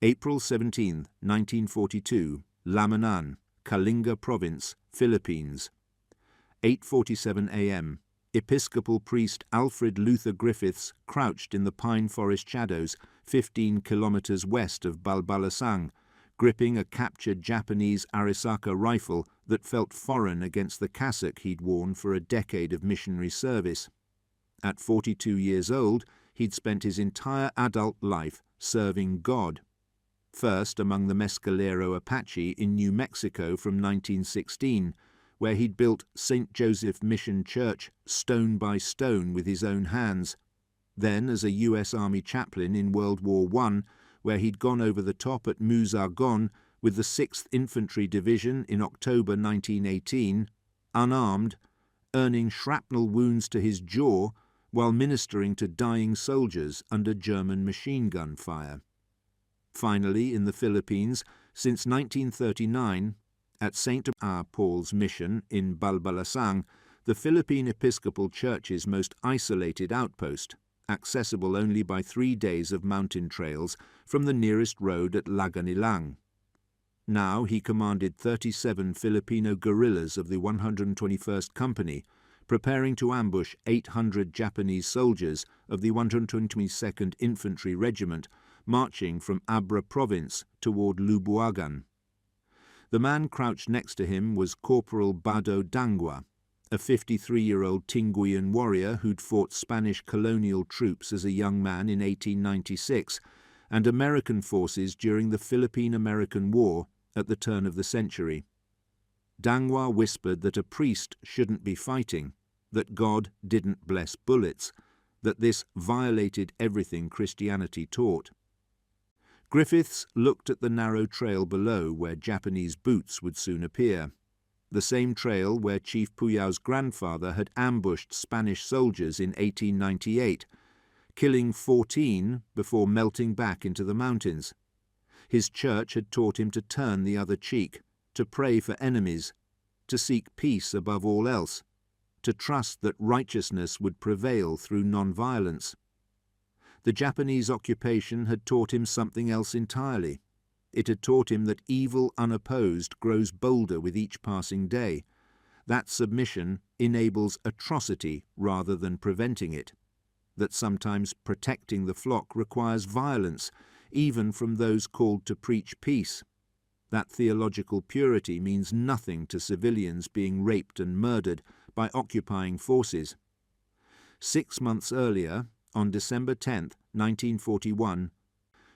April 17, 1942, Lamangan, Kalinga Province, Philippines. 8:47 a.m. Episcopal priest Alfred Luther Griffiths crouched in the pine forest shadows 15 kilometers west of Balbalasang, gripping a captured Japanese Arisaka rifle that felt foreign against the cassock he'd worn for a decade of missionary service. At 42 years old, he'd spent his entire adult life serving God. First among the Mescalero Apache in New Mexico from 1916, where he'd built St. Joseph Mission Church stone by stone with his own hands. Then as a U.S. Army chaplain in World War I, where he'd gone over the top at Muzargon with the 6th Infantry Division in October 1918, unarmed, earning shrapnel wounds to his jaw while ministering to dying soldiers under German machine gun fire. Finally, in the Philippines, since 1939, at St. Paul's Mission in Balbalasang, the Philippine Episcopal Church's most isolated outpost, accessible only by 3 days of mountain trails from the nearest road at Laganilang. Now he commanded 37 Filipino guerrillas of the 121st Company, preparing to ambush 800 Japanese soldiers of the 122nd Infantry Regiment marching from Abra Province toward Lubuagan. The man crouched next to him was Corporal Bado Dangwa, a 53-year-old Tinguian warrior who'd fought Spanish colonial troops as a young man in 1896 and American forces during the Philippine-American War at the turn of the century. Dangwa whispered that a priest shouldn't be fighting, that God didn't bless bullets, that this violated everything Christianity taught. Griffiths looked at the narrow trail below where Japanese boots would soon appear, the same trail where Chief Puyao's grandfather had ambushed Spanish soldiers in 1898, killing 14 before melting back into the mountains. His church had taught him to turn the other cheek, to pray for enemies, to seek peace above all else, to trust that righteousness would prevail through non-violence. The Japanese occupation had taught him something else entirely. It had taught him that evil unopposed grows bolder with each passing day. That submission enables atrocity rather than preventing it. That sometimes protecting the flock requires violence, even from those called to preach peace. That theological purity means nothing to civilians being raped and murdered by occupying forces. 6 months earlier, on December 10, 1941,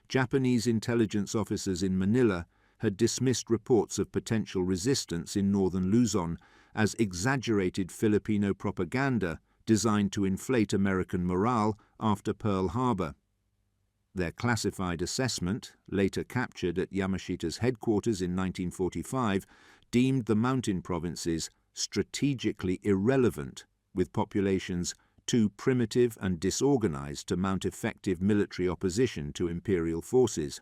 Japanese intelligence officers in Manila had dismissed reports of potential resistance in northern Luzon as exaggerated Filipino propaganda designed to inflate American morale after Pearl Harbor. Their classified assessment, later captured at Yamashita's headquarters in 1945, deemed the mountain provinces strategically irrelevant, with populations too primitive and disorganized to mount effective military opposition to imperial forces.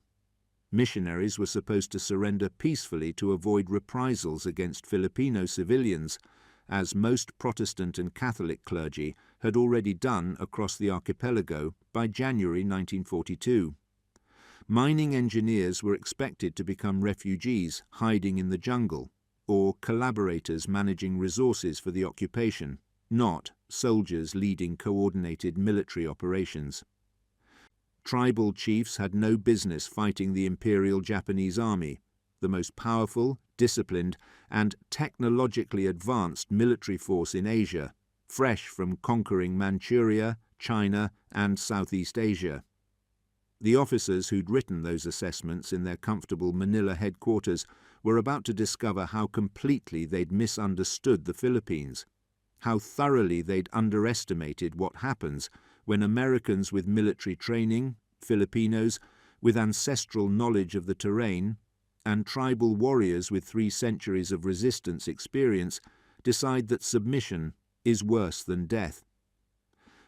Missionaries were supposed to surrender peacefully to avoid reprisals against Filipino civilians, as most Protestant and Catholic clergy had already done across the archipelago by January 1942. Mining engineers were expected to become refugees hiding in the jungle, or collaborators managing resources for the occupation, not soldiers leading coordinated military operations. Tribal chiefs had no business fighting the Imperial Japanese Army, the most powerful, disciplined, and technologically advanced military force in Asia, fresh from conquering Manchuria, China, and Southeast Asia. The officers who'd written those assessments in their comfortable Manila headquarters were about to discover how completely they'd misunderstood the Philippines, how thoroughly they'd underestimated what happens when Americans with military training, Filipinos with ancestral knowledge of the terrain, and tribal warriors with 3 centuries of resistance experience decide that submission is worse than death.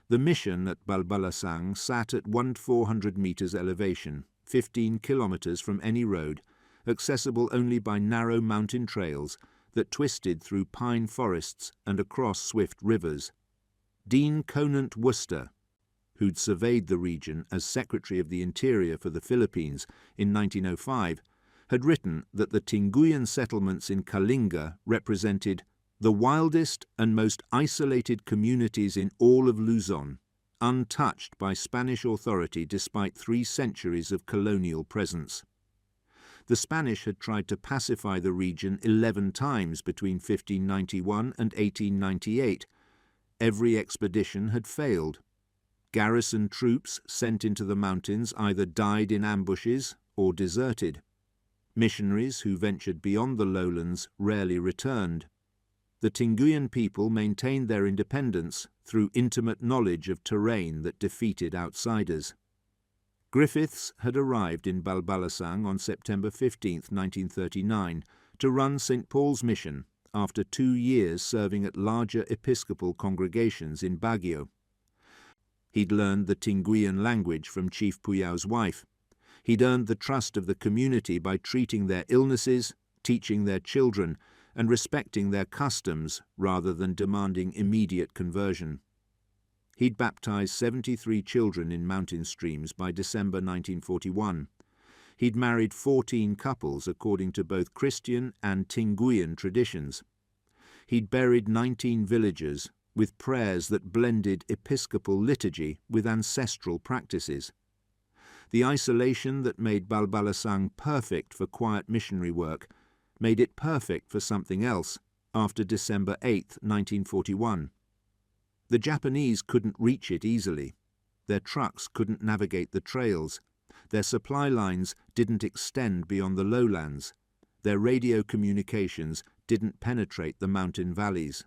The mission at Balbalasang sat at 1,400 meters elevation, 15 kilometers from any road, accessible only by narrow mountain trails that twisted through pine forests and across swift rivers. Dean Conant Worcester, who'd surveyed the region as Secretary of the Interior for the Philippines in 1905, had written that the Tinguian settlements in Kalinga represented the wildest and most isolated communities in all of Luzon, untouched by Spanish authority despite 3 centuries of colonial presence. The Spanish had tried to pacify the region 11 times between 1591 and 1898. Every expedition had failed. Garrison troops sent into the mountains either died in ambushes or deserted. Missionaries who ventured beyond the lowlands rarely returned. The Tinguian people maintained their independence through intimate knowledge of terrain that defeated outsiders. Griffiths had arrived in Balbalasang on September 15, 1939, to run St. Paul's Mission after 2 years serving at larger Episcopal congregations in Baguio. He'd learned the Tinguian language from Chief Puyao's wife. He'd earned the trust of the community by treating their illnesses, teaching their children, and respecting their customs rather than demanding immediate conversion. He'd baptized 73 children in mountain streams by December 1941. He'd married 14 couples according to both Christian and Tinguian traditions. He'd buried 19 villagers with prayers that blended Episcopal liturgy with ancestral practices. The isolation that made Balbalasang perfect for quiet missionary work made it perfect for something else after December 8, 1941. The Japanese couldn't reach it easily. Their trucks couldn't navigate the trails. Their supply lines didn't extend beyond the lowlands. Their radio communications didn't penetrate the mountain valleys.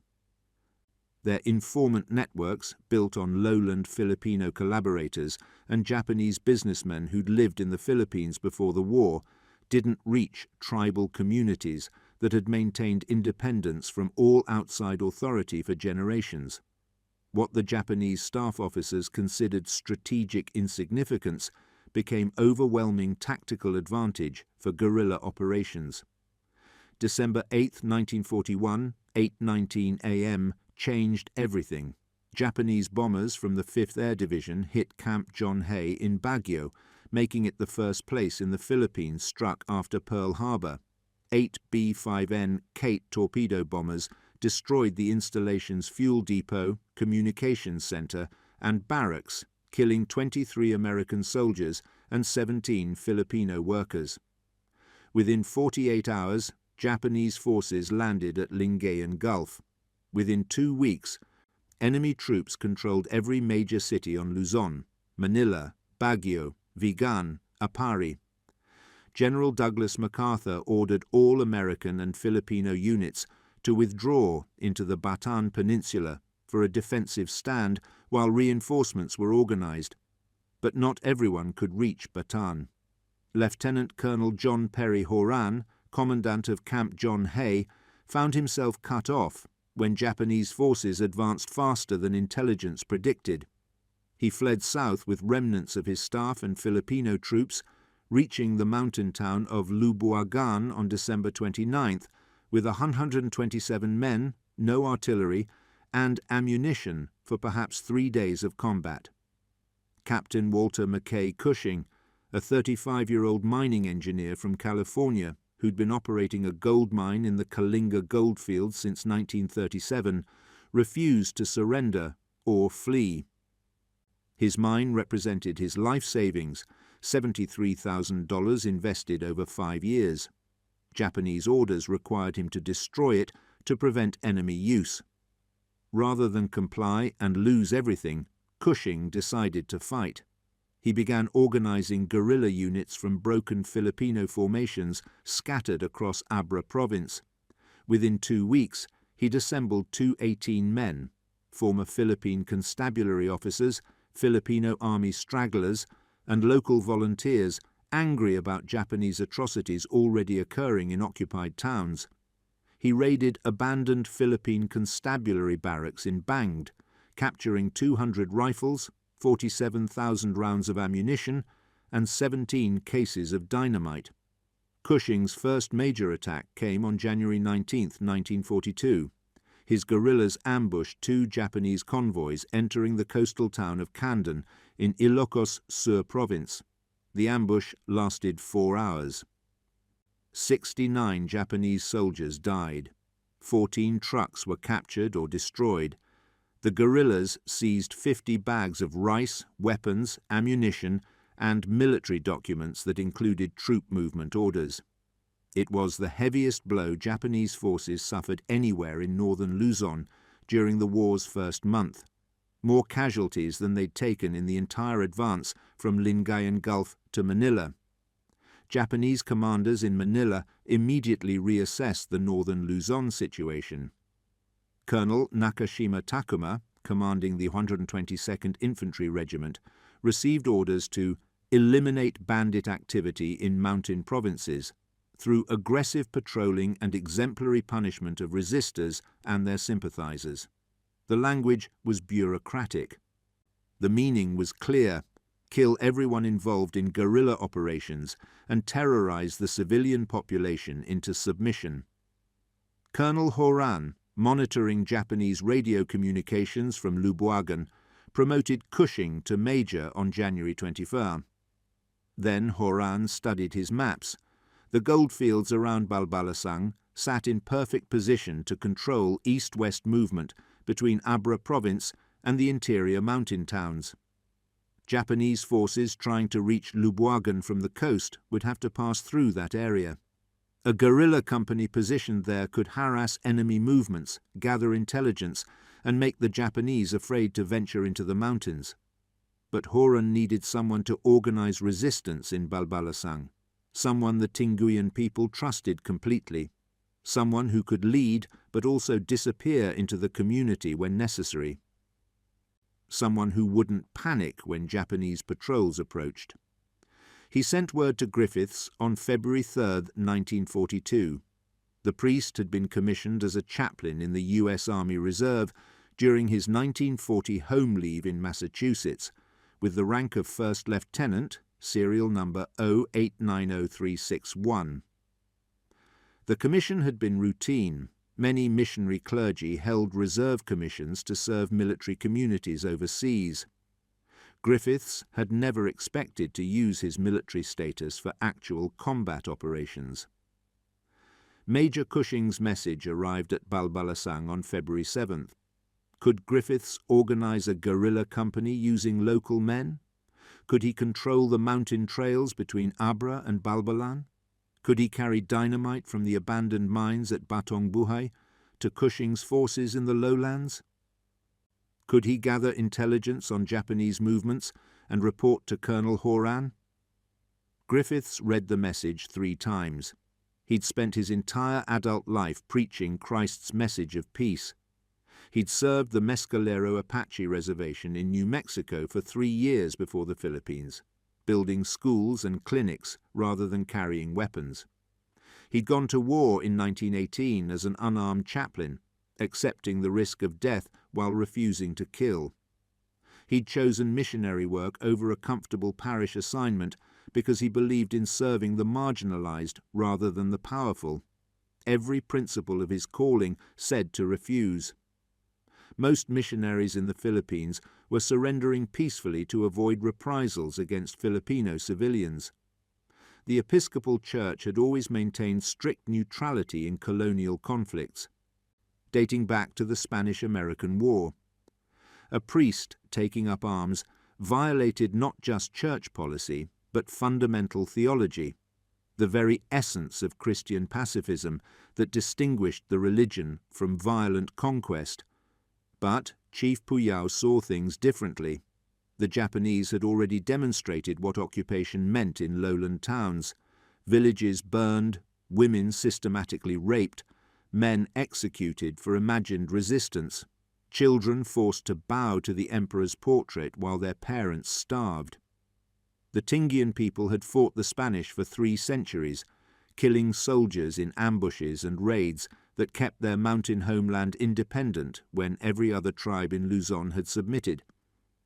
Their informant networks, built on lowland Filipino collaborators and Japanese businessmen who'd lived in the Philippines before the war, didn't reach tribal communities that had maintained independence from all outside authority for generations. What the Japanese staff officers considered strategic insignificance became overwhelming tactical advantage for guerrilla operations. December 8, 1941, 8:19 a.m., changed everything. Japanese bombers from the 5th Air Division hit Camp John Hay in Baguio, making it the first place in the Philippines struck after Pearl Harbor. 8 B-5N Kate torpedo bombers destroyed the installation's fuel depot, communications center, and barracks, killing 23 American soldiers and 17 Filipino workers. Within 48 hours, Japanese forces landed at Lingayen Gulf. Within 2 weeks, enemy troops controlled every major city on Luzon: Manila, Baguio, Vigan, Apari. General Douglas MacArthur ordered all American and Filipino units to withdraw into the Bataan Peninsula for a defensive stand while reinforcements were organized. But not everyone could reach Bataan. Lieutenant Colonel John Perry Horan, commandant of Camp John Hay, found himself cut off when Japanese forces advanced faster than intelligence predicted. He fled south with remnants of his staff and Filipino troops, reaching the mountain town of Lubuagan on December 29th with 127 men, no artillery, and ammunition for perhaps 3 days of combat. Captain Walter Mackay Cushing, a 35-year-old mining engineer from California who'd been operating a gold mine in the Kalinga goldfields since 1937, refused to surrender or flee. His mine represented his life savings, $73,000 invested over 5 years. Japanese orders required him to destroy it to prevent enemy use. Rather than comply and lose everything, Cushing decided to fight. He began organizing guerrilla units from broken Filipino formations scattered across Abra province. Within 2 weeks, he'd assembled 218 men, former Philippine constabulary officers, Filipino army stragglers, and local volunteers angry about Japanese atrocities already occurring in occupied towns. He raided abandoned Philippine constabulary barracks in Bangd, capturing 200 rifles, 47,000 rounds of ammunition, and 17 cases of dynamite. Cushing's first major attack came on January 19, 1942. his guerrillas ambushed 2 Japanese convoys entering the coastal town of Kandon in Ilocos-Sur province. The ambush lasted 4 hours. 69 Japanese soldiers died. 14 trucks were captured or destroyed. The guerrillas seized 50 bags of rice, weapons, ammunition, and military documents that included troop movement orders. It was the heaviest blow Japanese forces suffered anywhere in northern Luzon during the war's first month, more casualties than they'd taken in the entire advance from Lingayen Gulf to Manila. Japanese commanders in Manila immediately reassessed the northern Luzon situation. Colonel Nakashima Takuma, commanding the 122nd Infantry Regiment, received orders to eliminate bandit activity in mountain provinces through aggressive patrolling and exemplary punishment of resistors and their sympathizers. The language was bureaucratic. The meaning was clear: kill everyone involved in guerrilla operations and terrorize the civilian population into submission. Colonel Horan, monitoring Japanese radio communications from Lubuagan, promoted Cushing to Major on January 21. Then Horan studied his maps. The goldfields around Balbalasang sat in perfect position to control east-west movement between Abra province and the interior mountain towns. Japanese forces trying to reach Lubuagan from the coast would have to pass through that area. A guerrilla company positioned there could harass enemy movements, gather intelligence, and make the Japanese afraid to venture into the mountains. But Horan needed someone to organize resistance in Balbalasang, someone the Tinguian people trusted completely, someone who could lead but also disappear into the community when necessary, someone who wouldn't panic when Japanese patrols approached. He sent word to Griffiths on February 3, 1942. The priest had been commissioned as a chaplain in the U.S. Army Reserve during his 1940 home leave in Massachusetts, with the rank of first lieutenant, serial number 0890361. The commission had been routine. Many missionary clergy held reserve commissions to serve military communities overseas. Griffiths had never expected to use his military status for actual combat operations. Major Cushing's message arrived at Balbalasang on February 7th. Could Griffiths organize a guerrilla company using local men? Could he control the mountain trails between Abra and Balbalan? Could he carry dynamite from the abandoned mines at Batong Buhay to Cushing's forces in the lowlands? Could he gather intelligence on Japanese movements and report to Colonel Horan? Griffiths read the message 3 times. He'd spent his entire adult life preaching Christ's message of peace. He'd served the Mescalero Apache Reservation in New Mexico for 3 years before the Philippines, building schools and clinics rather than carrying weapons. He'd gone to war in 1918 as an unarmed chaplain, accepting the risk of death while refusing to kill. He'd chosen missionary work over a comfortable parish assignment because he believed in serving the marginalized rather than the powerful. Every principle of his calling said to refuse. Most missionaries in the Philippines were surrendering peacefully to avoid reprisals against Filipino civilians. The Episcopal Church had always maintained strict neutrality in colonial conflicts, dating back to the Spanish-American War. A priest taking up arms violated not just church policy, but fundamental theology, the very essence of Christian pacifism that distinguished the religion from violent conquest. But Chief Puyao saw things differently. The Japanese had already demonstrated what occupation meant in lowland towns: villages burned, women systematically raped, men executed for imagined resistance, children forced to bow to the emperor's portrait while their parents starved. The Tinguian people had fought the Spanish for 3 centuries, killing soldiers in ambushes and raids that kept their mountain homeland independent when every other tribe in Luzon had submitted.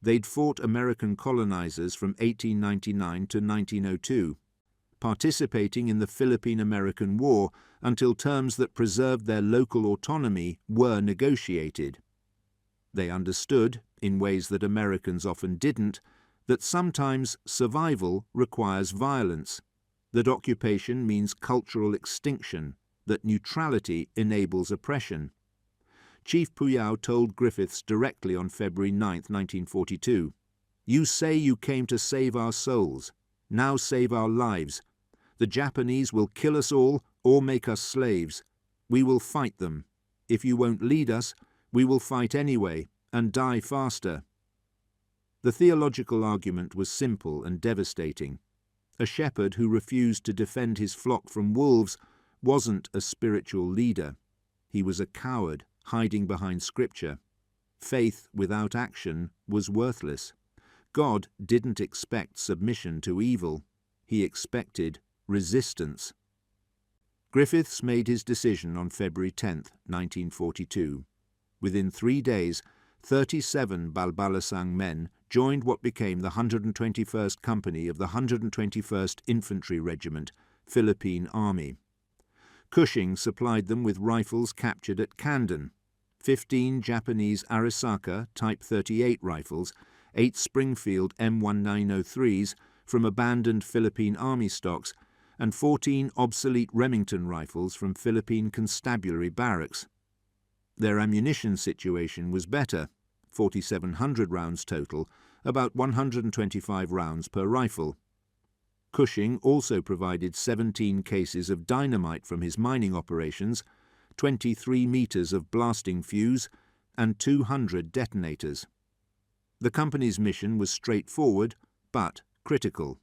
They'd fought American colonizers from 1899 to 1902. participating in the Philippine-American War until terms that preserved their local autonomy were negotiated. They understood, in ways that Americans often didn't, that sometimes survival requires violence, that occupation means cultural extinction, that neutrality enables oppression. Chief Puyao told Griffiths directly on February 9, 1942, "You say you came to save our souls. Now save our lives. The Japanese will kill us all or make us slaves. We will fight them. If you won't lead us, we will fight anyway and die faster." The theological argument was simple and devastating. A shepherd who refused to defend his flock from wolves wasn't a spiritual leader. He was a coward hiding behind Scripture. Faith without action was worthless. God didn't expect submission to evil. He expected resistance. Griffiths made his decision on February 10, 1942. Within 3 days, 37 Balbalasang men joined what became the 121st Company of the 121st Infantry Regiment, Philippine Army. Cushing supplied them with rifles captured at Candon, 15 Japanese Arisaka Type 38 rifles, 8 Springfield M1903s from abandoned Philippine Army stocks, and 14 obsolete Remington rifles from Philippine Constabulary barracks. Their ammunition situation was better, 4,700 rounds total, about 125 rounds per rifle. Cushing also provided 17 cases of dynamite from his mining operations, 23 meters of blasting fuse, and 200 detonators. The company's mission was straightforward, but critical.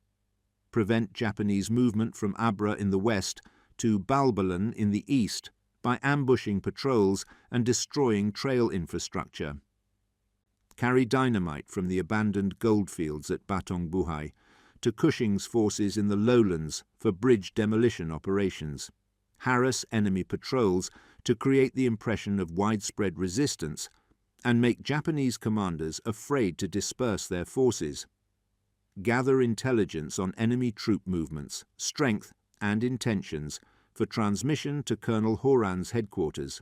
Prevent Japanese movement from Abra in the west to Balbalan in the east by ambushing patrols and destroying trail infrastructure. Carry dynamite from the abandoned goldfields at Batong Buhay to Cushing's forces in the lowlands for bridge demolition operations. Harass enemy patrols to create the impression of widespread resistance and make Japanese commanders afraid to disperse their forces. Gather intelligence on enemy troop movements, strength and intentions for transmission to Colonel Horan's headquarters.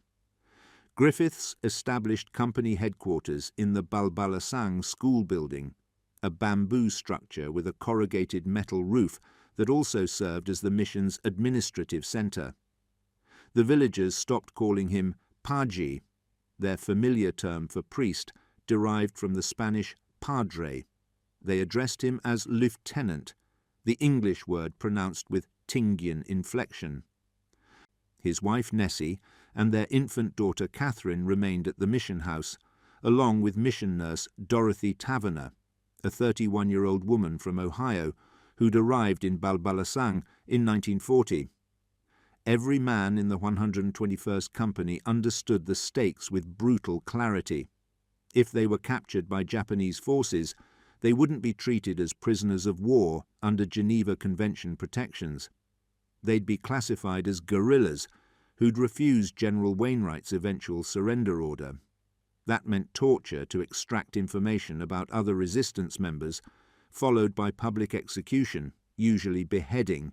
Griffiths established company headquarters in the Balbalasang school building, a bamboo structure with a corrugated metal roof that also served as the mission's administrative center. The villagers stopped calling him Paji, their familiar term for priest, derived from the Spanish padre. They addressed him as lieutenant, the English word pronounced with Tingyan inflection. His wife Nessie and their infant daughter Catherine remained at the mission house, along with mission nurse Dorothy Taverner, a 31-year-old woman from Ohio who'd arrived in Balbalasang in 1940. Every man in the 121st Company understood the stakes with brutal clarity. If they were captured by Japanese forces, they wouldn't be treated as prisoners of war under Geneva Convention protections. They'd be classified as guerrillas who'd refused General Wainwright's eventual surrender order. That meant torture to extract information about other resistance members, followed by public execution, usually beheading,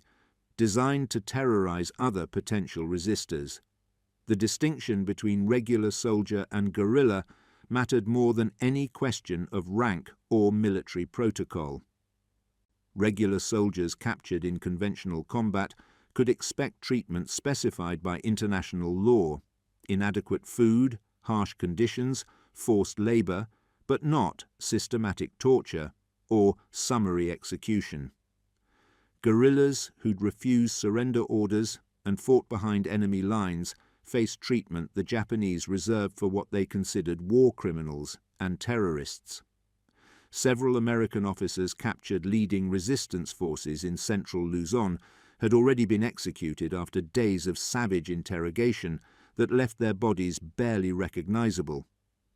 designed to terrorize other potential resistors. The distinction between regular soldier and guerrilla mattered more than any question of rank or military protocol. Regular soldiers captured in conventional combat could expect treatment specified by international law, inadequate food, harsh conditions, forced labor, but not systematic torture or summary execution. Guerrillas who'd refused surrender orders and fought behind enemy lines faced treatment the Japanese reserved for what they considered war criminals and terrorists. Several American officers captured leading resistance forces in central Luzon had already been executed after days of savage interrogation that left their bodies barely recognizable.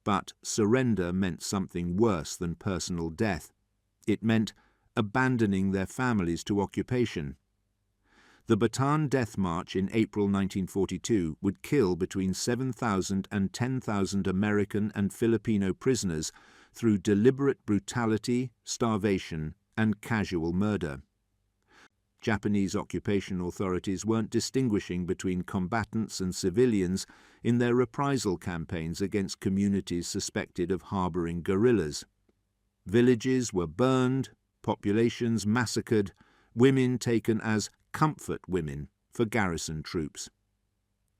But surrender meant something worse than personal death. It meant abandoning their families to occupation. The Bataan Death March in April 1942 would kill between 7,000 and 10,000 American and Filipino prisoners through deliberate brutality, starvation, and casual murder. Japanese occupation authorities weren't distinguishing between combatants and civilians in their reprisal campaigns against communities suspected of harboring guerrillas. Villages were burned, populations massacred, women taken as comfort women for garrison troops.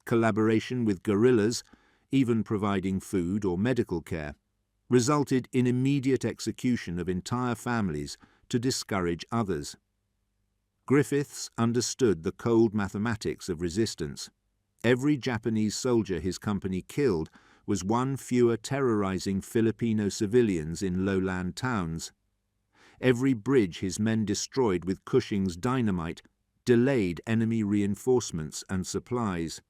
Collaboration with guerrillas, even providing food or medical care, resulted in immediate execution of entire families to discourage others. Griffiths understood the cold mathematics of resistance. Every Japanese soldier his company killed was one fewer terrorizing Filipino civilians in lowland towns. Every bridge his men destroyed with Cushing's dynamite delayed enemy reinforcements and supplies.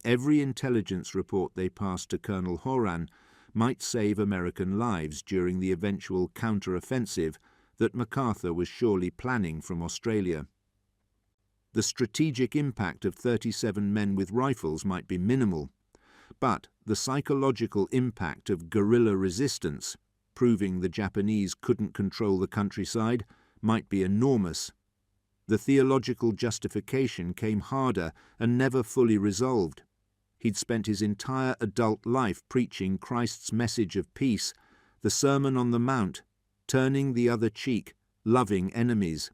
Every intelligence report they passed to Colonel Horan might save American lives during the eventual counter-offensive that MacArthur was surely planning from Australia. The strategic impact of 37 men with rifles might be minimal, but the psychological impact of guerrilla resistance, proving the Japanese couldn't control the countryside, might be enormous. The theological justification came harder and never fully resolved. He'd spent his entire adult life preaching Christ's message of peace, the Sermon on the Mount, turning the other cheek, loving enemies.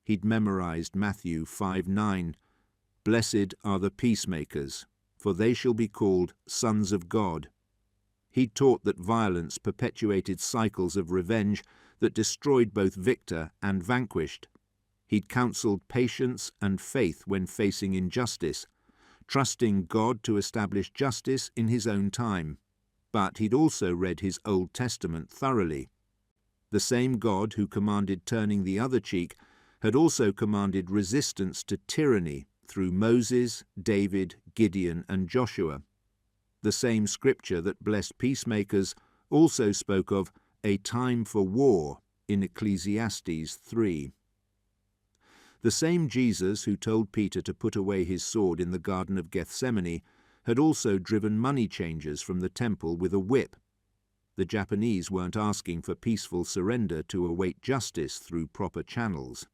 He'd memorized Matthew 5:9, "Blessed are the peacemakers, for they shall be called sons of God." He'd taught that violence perpetuated cycles of revenge that destroyed both victor and vanquished. He'd counseled patience and faith when facing injustice, trusting God to establish justice in his own time. But he'd also read his Old Testament thoroughly. The same God who commanded turning the other cheek had also commanded resistance to tyranny through Moses, David, Gideon, and Joshua. The same scripture that blessed peacemakers also spoke of a time for war in Ecclesiastes 3. The same Jesus who told Peter to put away his sword in the Garden of Gethsemane had also driven money changers from the temple with a whip. The Japanese weren't asking for peaceful surrender to await justice through proper channels.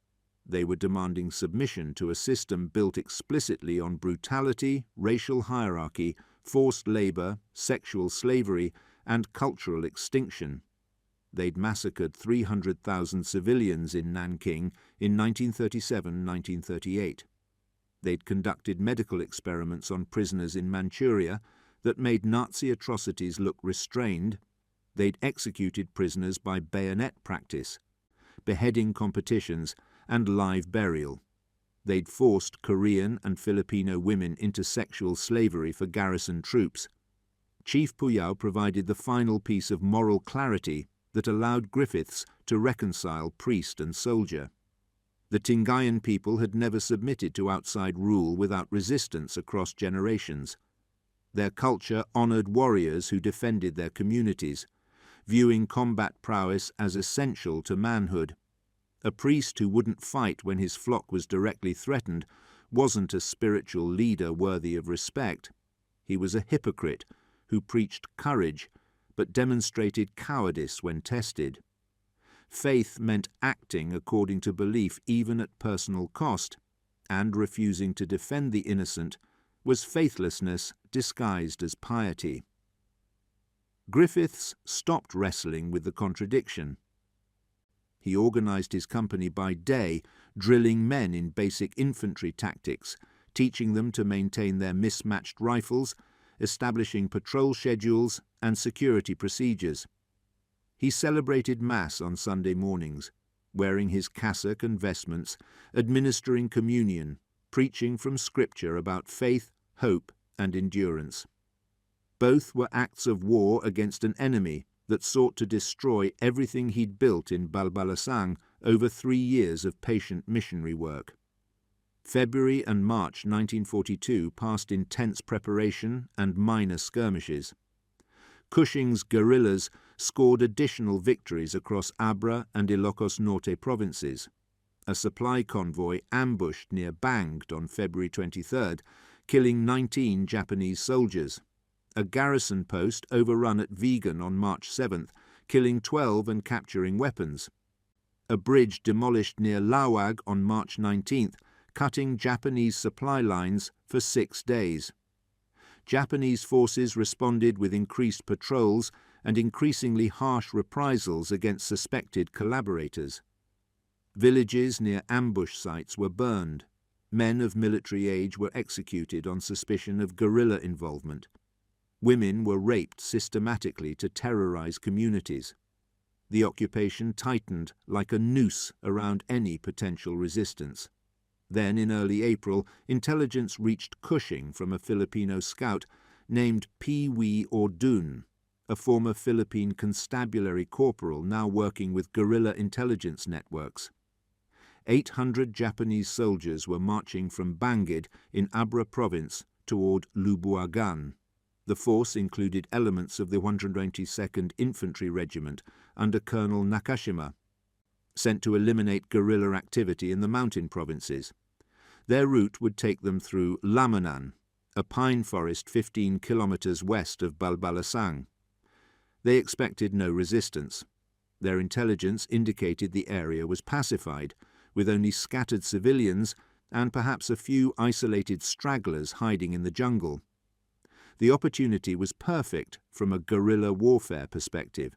They were demanding submission to a system built explicitly on brutality, racial hierarchy, forced labor, sexual slavery, and cultural extinction. They'd massacred 300,000 civilians in Nanking in 1937-1938. They'd conducted medical experiments on prisoners in Manchuria that made Nazi atrocities look restrained. They'd executed prisoners by bayonet practice, beheading competitions, and live burial. They'd forced Korean and Filipino women into sexual slavery for garrison troops. Chief Puyao provided the final piece of moral clarity that allowed Griffiths to reconcile priest and soldier. The Tingayan people had never submitted to outside rule without resistance across generations. Their culture honored warriors who defended their communities, viewing combat prowess as essential to manhood. A priest who wouldn't fight when his flock was directly threatened wasn't a spiritual leader worthy of respect. He was a hypocrite who preached courage but demonstrated cowardice when tested. Faith meant acting according to belief even at personal cost, and refusing to defend the innocent was faithlessness disguised as piety. Griffiths stopped wrestling with the contradiction. He organized his company by day, drilling men in basic infantry tactics, teaching them to maintain their mismatched rifles, establishing patrol schedules and security procedures. He celebrated Mass on Sunday mornings, wearing his cassock and vestments, administering communion, preaching from Scripture about faith, hope, and endurance. Both were acts of war against an enemy that sought to destroy everything he'd built in Balbalasang over 3 years of patient missionary work. February and March 1942 passed in tense preparation and minor skirmishes. Cushing's guerrillas scored additional victories across Abra and Ilocos Norte provinces. A supply convoy ambushed near Banged on February 23rd, killing 19 Japanese soldiers. A garrison post overrun at Vigan on March 7th, killing 12 and capturing weapons. A bridge demolished near Lawag on March 19th, cutting Japanese supply lines for 6 days. Japanese forces responded with increased patrols and increasingly harsh reprisals against suspected collaborators. Villages near ambush sites were burned. Men of military age were executed on suspicion of guerrilla involvement. Women were raped systematically to terrorize communities. The occupation tightened like a noose around any potential resistance. Then, in early April, intelligence reached Cushing from a Filipino scout named Pee Wee Ordun, a former Philippine constabulary corporal now working with guerrilla intelligence networks. 800 Japanese soldiers were marching from Banguid in Abra province toward Lubuagan. The force included elements of the 122nd Infantry Regiment under Colonel Nakashima, sent to eliminate guerrilla activity in the mountain provinces. Their route would take them through Lamanan, a pine forest 15 kilometers west of Balbalasang. They expected no resistance. Their intelligence indicated the area was pacified, with only scattered civilians and perhaps a few isolated stragglers hiding in the jungle. The opportunity was perfect from a guerrilla warfare perspective.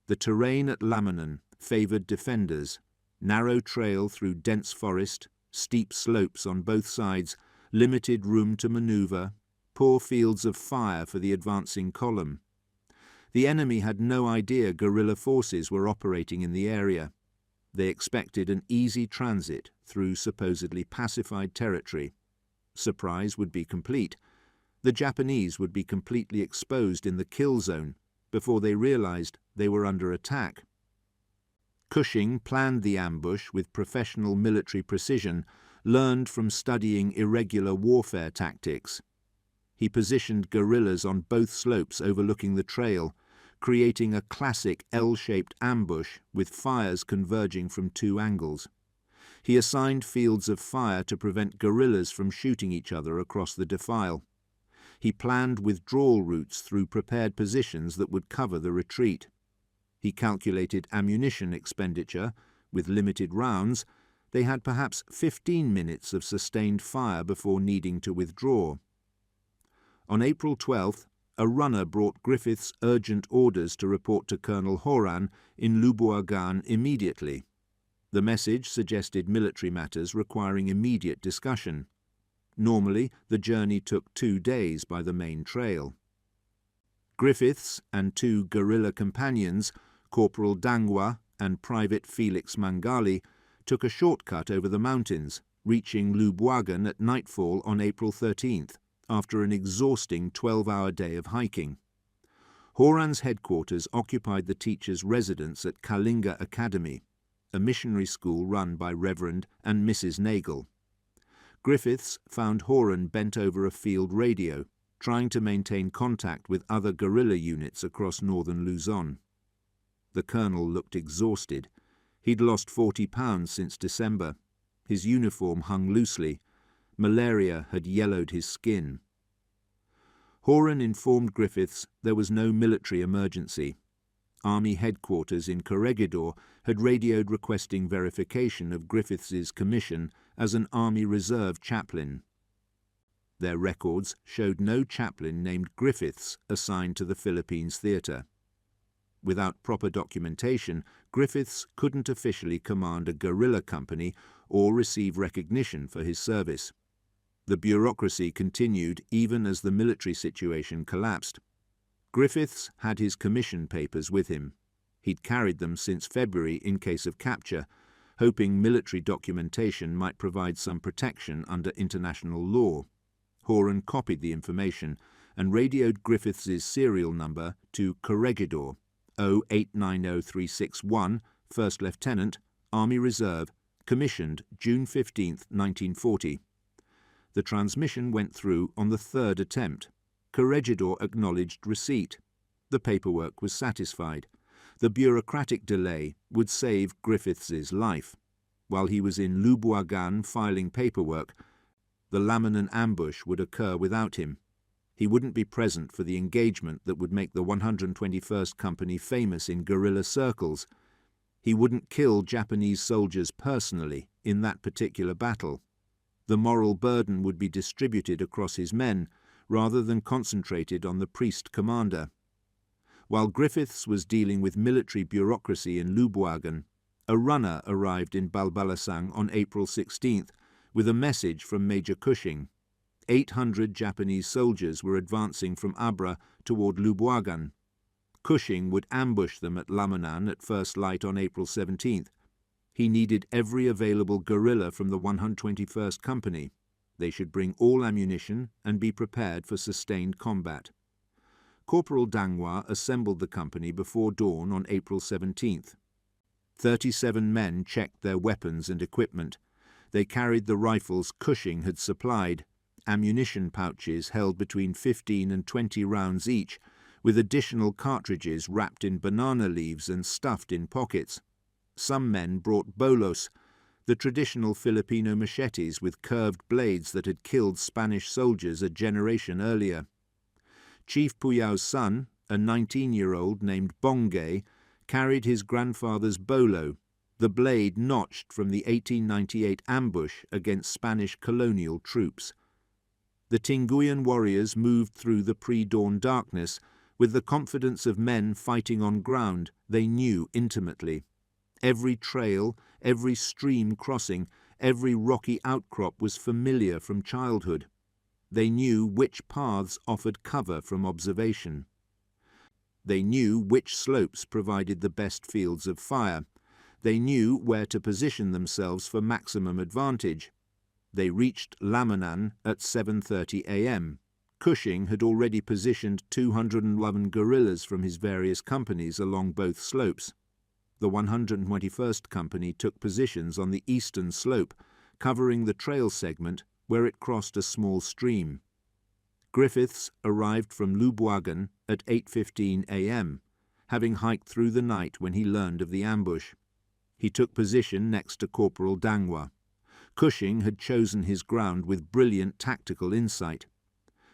The terrain at Lamanan favored defenders: narrow trail through dense forest, steep slopes on both sides, limited room to maneuver, poor fields of fire for the advancing column. The enemy had no idea guerrilla forces were operating in the area. They expected an easy transit through supposedly pacified territory. Surprise would be complete. The Japanese would be completely exposed in the kill zone before they realized they were under attack. Cushing planned the ambush with professional military precision, learned from studying irregular warfare tactics. He positioned guerrillas on both slopes overlooking the trail, creating a classic L-shaped ambush with fires converging from 2 angles. He assigned fields of fire to prevent guerrillas from shooting each other across the defile. He planned withdrawal routes through prepared positions that would cover the retreat. He calculated ammunition expenditure. With limited rounds, they had perhaps 15 minutes of sustained fire before needing to withdraw. On April 12th, a runner brought Griffiths urgent orders to report to Colonel Horan in Lubuagan immediately. The message suggested military matters requiring immediate discussion. Normally, the journey took 2 days by the main trail. Griffiths and 2 guerrilla companions, Corporal Dangwa and Private Felix Mangali, took a shortcut over the mountains, reaching Lubuagan at nightfall on April 13th, after an exhausting 12-hour day of hiking. Horan's headquarters occupied the teacher's residence at Kalinga Academy, a missionary school run by Reverend and Mrs. Nagel. Griffiths found Horan bent over a field radio, trying to maintain contact with other guerrilla units across northern Luzon. The colonel looked exhausted. He'd lost 40 pounds since December. His uniform hung loosely. Malaria had yellowed his skin. Horan informed Griffiths there was no military emergency. Army headquarters in Corregidor had radioed requesting verification of Griffiths's commission as an Army Reserve chaplain. Their records showed no chaplain named Griffiths assigned to the Philippines theatre. Without proper documentation, Griffiths couldn't officially command a guerrilla company or receive recognition for his service. The bureaucracy continued even as the military situation collapsed. Griffiths had his commission papers with him. He'd carried them since February in case of capture, hoping military documentation might provide some protection under international law. Horan copied the information and radioed Griffiths's serial number to Corregidor, 0890361, First Lieutenant, Army Reserve, commissioned June 15, 1940. The transmission went through on the 3rd attempt. Corregidor acknowledged receipt. The paperwork was satisfied. The bureaucratic delay would save Griffiths's life. While he was in Lubuagan filing paperwork, the Lamanan ambush would occur without him. He wouldn't be present for the engagement that would make the 121st Company famous in guerrilla circles. He wouldn't kill Japanese soldiers personally in that particular battle. The moral burden would be distributed across his men rather than concentrated on the priest commander. While Griffiths was dealing with military bureaucracy in Lubuagan, a runner arrived in Balbalasang on April 16th with a message from Major Cushing. 800 Japanese soldiers were advancing from Abra toward Lubuagan. Cushing would ambush them at Lamanan at first light on April 17th. He needed every available guerrilla from the 121st Company. They should bring all ammunition and be prepared for sustained combat. Corporal Dangwa assembled the company before dawn on April 17th. 37 men checked their weapons and equipment. They carried the rifles Cushing had supplied, ammunition pouches held between 15 and 20 rounds each, with additional cartridges wrapped in banana leaves and stuffed in pockets. Some men brought bolos, the traditional Filipino machetes with curved blades that had killed Spanish soldiers a generation earlier. Chief Puyao's son, a 19-year-old named Bongay, carried his grandfather's bolo, the blade notched from the 1898 ambush against Spanish colonial troops. The Tinguian warriors moved through the pre-dawn darkness with the confidence of men fighting on ground they knew intimately. Every trail, every stream crossing, every rocky outcrop was familiar from childhood. They knew which paths offered cover from observation. They knew which slopes provided the best fields of fire. They knew where to position themselves for maximum advantage. They reached Lamanan at 7:30 a.m. Cushing had already positioned 211 guerrillas from his various companies along both slopes. The 121st Company took positions on the eastern slope, covering the trail segment where it crossed a small stream. Griffiths arrived from Lubuagan at 8:15 a.m., having hiked through the night when he learned of the ambush. He took position next to Corporal Dangwa. Cushing had chosen his ground with brilliant tactical insight.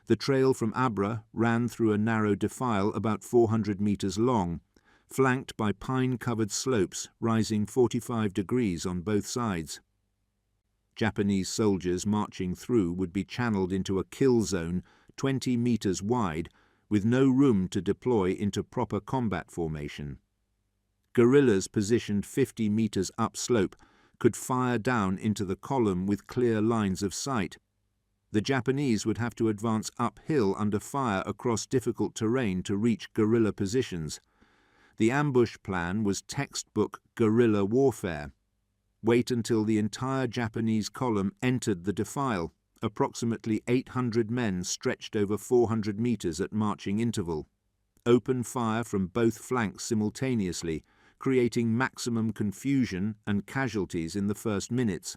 The trail from Abra ran through a narrow defile about 400 meters long, flanked by pine-covered slopes rising 45 degrees on both sides. Japanese soldiers marching through would be channeled into a kill zone 20 meters wide, with no room to deploy into proper combat formation. Guerrillas positioned 50 meters upslope could fire down into the column with clear lines of sight. The Japanese would have to advance uphill under fire across difficult terrain to reach guerrilla positions. The ambush plan was textbook guerrilla warfare. Wait until the entire Japanese column entered the defile, approximately 800 men stretched over 400 meters at marching interval. Open fire from both flanks simultaneously, creating maximum confusion and casualties in the first minutes.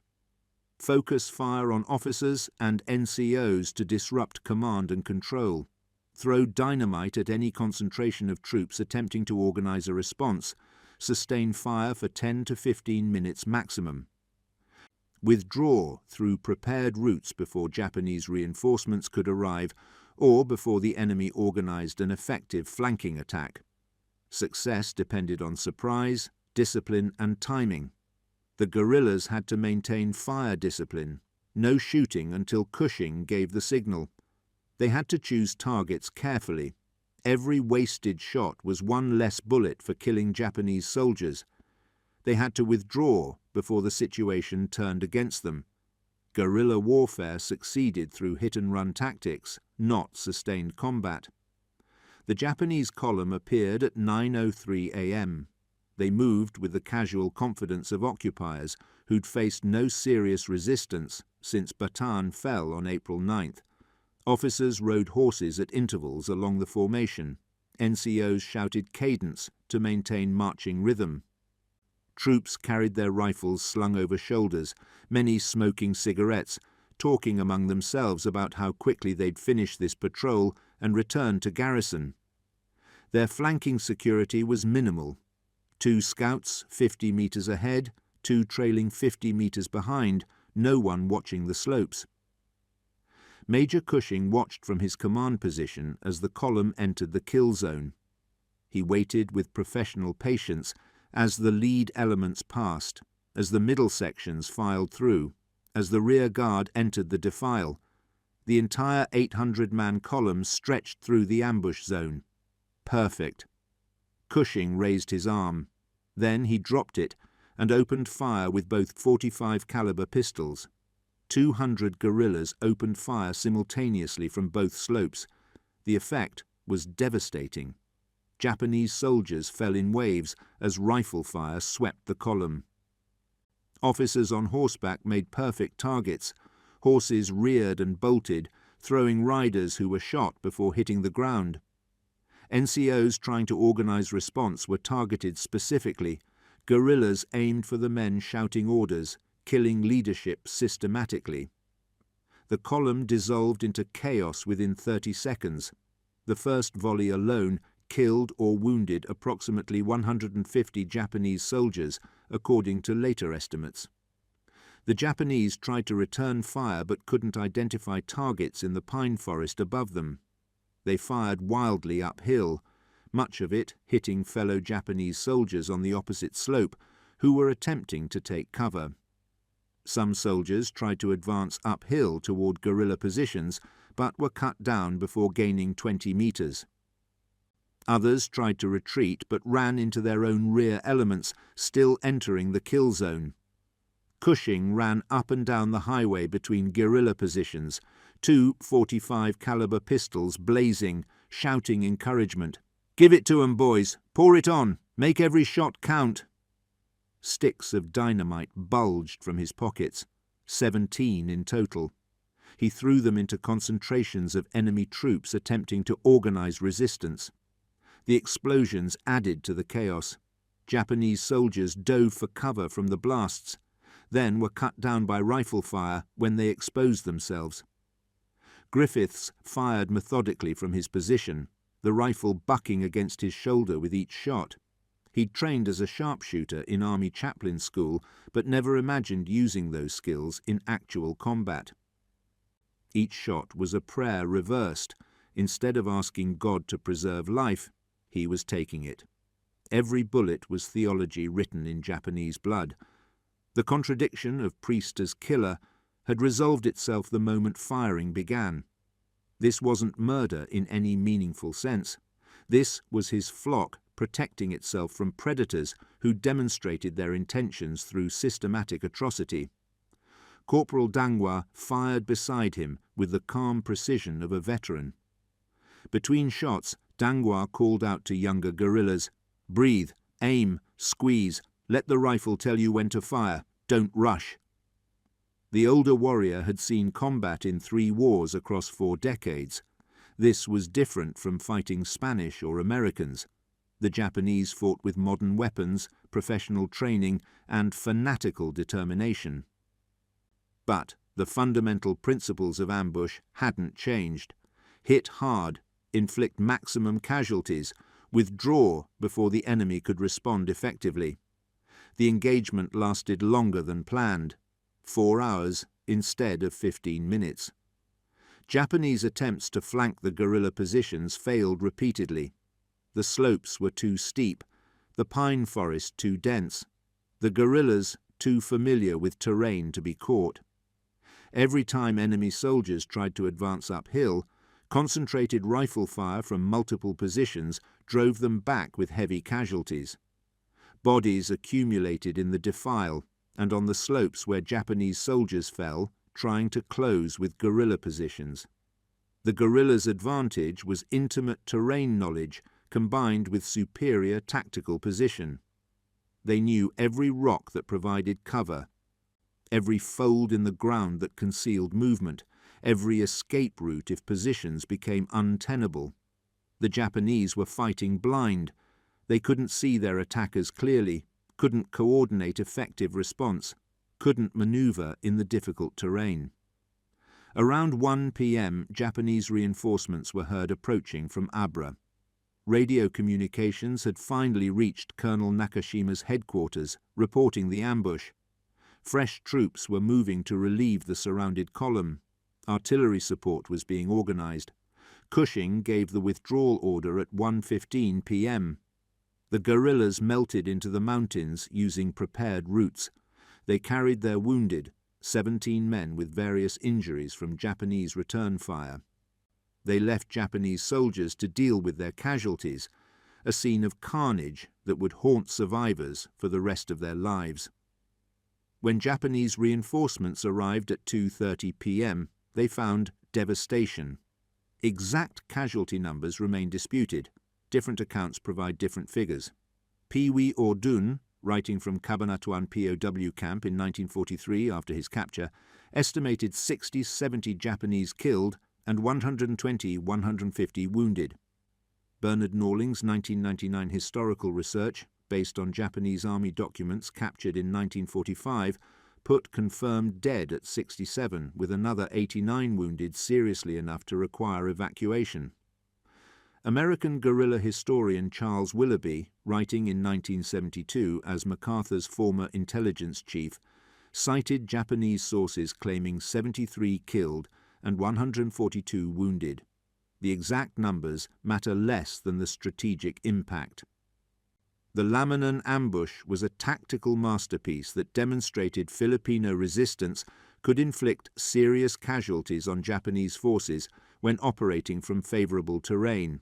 Focus fire on officers and NCOs to disrupt command and control. Throw dynamite at any concentration of troops attempting to organize a response. Sustain fire for 10 to 15 minutes maximum. Withdraw through prepared routes before Japanese reinforcements could arrive or before the enemy organized an effective flanking attack. Success depended on surprise, discipline, and timing. The guerrillas had to maintain fire discipline, no shooting until Cushing gave the signal. They had to choose targets carefully. Every wasted shot was one less bullet for killing Japanese soldiers. They had to withdraw before the situation turned against them. Guerrilla warfare succeeded through hit-and-run tactics, not sustained combat. The Japanese column appeared at 9:03 a.m. They moved with the casual confidence of occupiers who'd faced no serious resistance since Bataan fell on April 9th. Officers rode horses at intervals along the formation. NCOs shouted cadence to maintain marching rhythm. Troops carried their rifles slung over shoulders, many smoking cigarettes, talking among themselves about how quickly they'd finish this patrol and return to garrison. Their flanking security was minimal. 2 scouts 50 meters ahead, 2 trailing 50 meters behind, no one watching the slopes. Major Cushing watched from his command position as the column entered the kill zone. He waited with professional patience As the lead elements passed, as the middle sections filed through, as the rear guard entered the defile, the entire 800-man column stretched through the ambush zone. Perfect. Cushing raised his arm. Then he dropped it and opened fire with both .45 caliber pistols. 200 guerrillas opened fire simultaneously from both slopes. The effect was devastating. Japanese soldiers fell in waves as rifle fire swept the column. Officers on horseback made perfect targets. Horses reared and bolted, throwing riders who were shot before hitting the ground. NCOs trying to organize response were targeted specifically. Guerrillas aimed for the men shouting orders, killing leadership systematically. The column dissolved into chaos within 30 seconds. The first volley alone killed or wounded approximately 150 Japanese soldiers, according to later estimates. The Japanese tried to return fire but couldn't identify targets in the pine forest above them. They fired wildly uphill, much of it hitting fellow Japanese soldiers on the opposite slope who were attempting to take cover. Some soldiers tried to advance uphill toward guerrilla positions but were cut down before gaining 20 meters. Others tried to retreat but ran into their own rear elements, still entering the kill zone. Cushing ran up and down the highway between guerrilla positions, 2 .45 caliber pistols blazing, shouting encouragement. "Give it to 'em, boys! Pour it on! Make every shot count!" Sticks of dynamite bulged from his pockets, 17 in total. He threw them into concentrations of enemy troops attempting to organize resistance. The explosions added to the chaos. Japanese soldiers dove for cover from the blasts, then were cut down by rifle fire when they exposed themselves. Griffiths fired methodically from his position, the rifle bucking against his shoulder with each shot. He'd trained as a sharpshooter in Army chaplain school, but never imagined using those skills in actual combat. Each shot was a prayer reversed. Instead of asking God to preserve life, he was taking it. Every bullet was theology written in Japanese blood. The contradiction of priest as killer had resolved itself the moment firing began. This wasn't murder in any meaningful sense. This was his flock protecting itself from predators who demonstrated their intentions through systematic atrocity. Corporal Dangwa fired beside him with the calm precision of a veteran. Between shots, Dangwa called out to younger guerrillas, "Breathe, aim, squeeze, let the rifle tell you when to fire, don't rush." The older warrior had seen combat in 3 wars across 4 decades. This was different from fighting Spanish or Americans. The Japanese fought with modern weapons, professional training, and fanatical determination. But the fundamental principles of ambush hadn't changed. Hit hard, inflict maximum casualties, withdraw before the enemy could respond effectively. The engagement lasted longer than planned, 4 hours instead of 15 minutes. Japanese attempts to flank the guerrilla positions failed repeatedly. The slopes were too steep, the pine forest too dense, the guerrillas too familiar with terrain to be caught. Every time enemy soldiers tried to advance uphill, concentrated rifle fire from multiple positions drove them back with heavy casualties. Bodies accumulated in the defile and on the slopes where Japanese soldiers fell, trying to close with guerrilla positions. The guerrillas' advantage was intimate terrain knowledge combined with superior tactical position. They knew every rock that provided cover, every fold in the ground that concealed movement, every escape route if positions became untenable. The Japanese were fighting blind. They couldn't see their attackers clearly, couldn't coordinate effective response, couldn't maneuver in the difficult terrain. Around 1 p.m., Japanese reinforcements were heard approaching from Abra. Radio communications had finally reached Colonel Nakashima's headquarters, reporting the ambush. Fresh troops were moving to relieve the surrounded column. Artillery support was being organized. Cushing gave the withdrawal order at 1:15 p.m. The guerrillas melted into the mountains using prepared routes. They carried their wounded, 17 men with various injuries from Japanese return fire. They left Japanese soldiers to deal with their casualties, a scene of carnage that would haunt survivors for the rest of their lives. When Japanese reinforcements arrived at 2:30 p.m., they found devastation. Exact casualty numbers remain disputed. Different accounts provide different figures. Piwi Ordun, writing from Cabanatuan POW camp in 1943 after his capture, estimated 60-70 Japanese killed and 120-150 wounded. Bernard Norling's 1999 historical research, based on Japanese army documents captured in 1945, put confirmed dead at 67, with another 89 wounded seriously enough to require evacuation. American guerrilla historian Charles Willoughby, writing in 1972 as MacArthur's former intelligence chief, cited Japanese sources claiming 73 killed and 142 wounded. The exact numbers matter less than the strategic impact. The Lamanan ambush was a tactical masterpiece that demonstrated Filipino resistance could inflict serious casualties on Japanese forces when operating from favorable terrain.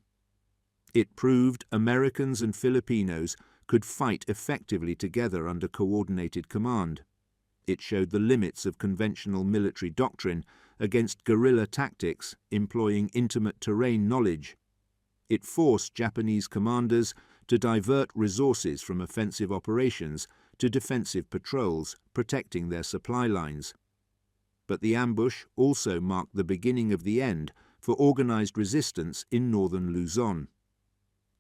It proved Americans and Filipinos could fight effectively together under coordinated command. It showed the limits of conventional military doctrine against guerrilla tactics employing intimate terrain knowledge. It forced Japanese commanders to divert resources from offensive operations to defensive patrols, protecting their supply lines. But the ambush also marked the beginning of the end for organized resistance in northern Luzon.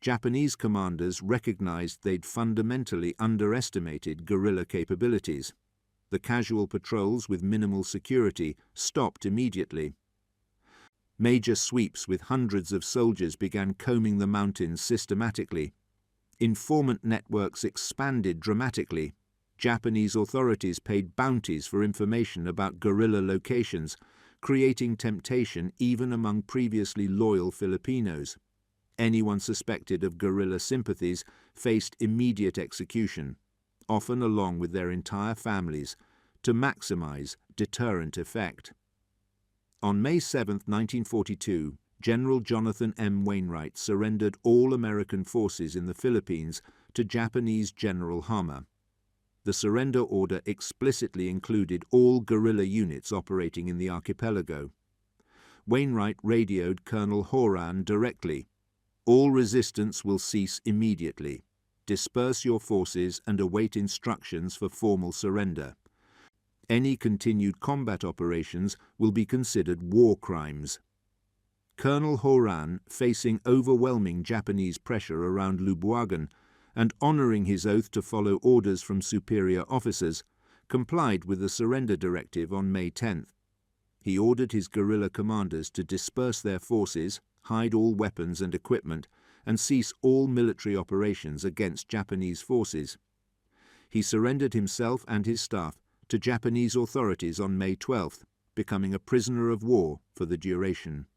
Japanese commanders recognized they'd fundamentally underestimated guerrilla capabilities. The casual patrols with minimal security stopped immediately. Major sweeps with hundreds of soldiers began combing the mountains systematically. Informant networks expanded dramatically. Japanese authorities paid bounties for information about guerrilla locations, creating temptation even among previously loyal Filipinos. Anyone suspected of guerrilla sympathies faced immediate execution, often along with their entire families, to maximize deterrent effect. On May 7, 1942, General Jonathan M. Wainwright surrendered all American forces in the Philippines to Japanese General Hammer. The surrender order explicitly included all guerrilla units operating in the archipelago. Wainwright radioed Colonel Horan directly. "All resistance will cease immediately. Disperse your forces and await instructions for formal surrender. Any continued combat operations will be considered war crimes." Colonel Horan, facing overwhelming Japanese pressure around Lubuagan and honoring his oath to follow orders from superior officers, complied with the surrender directive on May 10th. He ordered his guerrilla commanders to disperse their forces, hide all weapons and equipment, and cease all military operations against Japanese forces. He surrendered himself and his staff to Japanese authorities on May 12th, becoming a prisoner of war for the duration.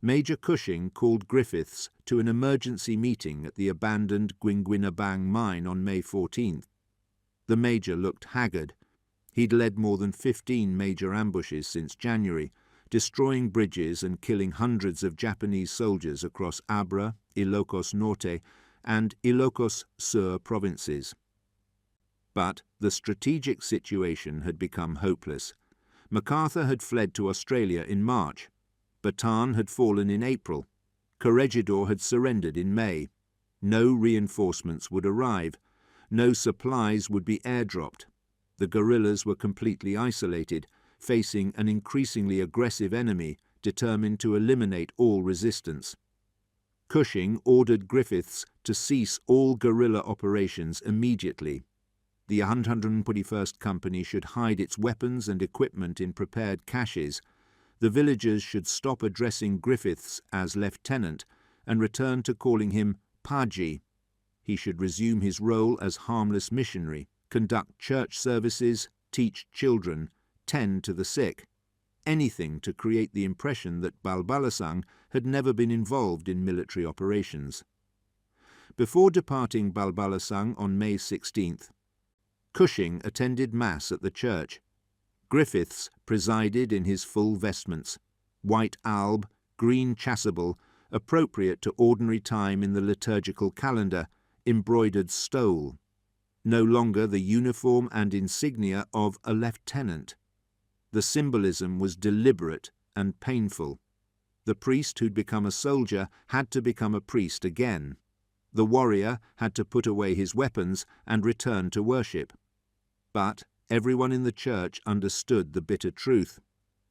Major Cushing called Griffiths to an emergency meeting at the abandoned Guinguinabang mine on May 14th. The major looked haggard. He'd led more than 15 major ambushes since January, destroying bridges and killing hundreds of Japanese soldiers across Abra, Ilocos Norte, and Ilocos Sur provinces. But the strategic situation had become hopeless. MacArthur had fled to Australia in March. Bataan had fallen in April. Corregidor had surrendered in May. No reinforcements would arrive. No supplies would be airdropped. The guerrillas were completely isolated, facing an increasingly aggressive enemy determined to eliminate all resistance. Cushing ordered Griffiths to cease all guerrilla operations immediately. The 121st Company should hide its weapons and equipment in prepared caches. The villagers should stop addressing Griffiths as lieutenant and return to calling him Paji. He should resume his role as harmless missionary, conduct church services, teach children, tend to the sick. Anything to create the impression that Balbalasang had never been involved in military operations. Before departing Balbalasang on May 16th, Cushing attended Mass at the church. Griffiths presided in his full vestments, white alb, green chasuble, appropriate to ordinary time in the liturgical calendar, embroidered stole, no longer the uniform and insignia of a lieutenant. The symbolism was deliberate and painful. The priest who'd become a soldier had to become a priest again. The warrior had to put away his weapons and return to worship. But everyone in the church understood the bitter truth.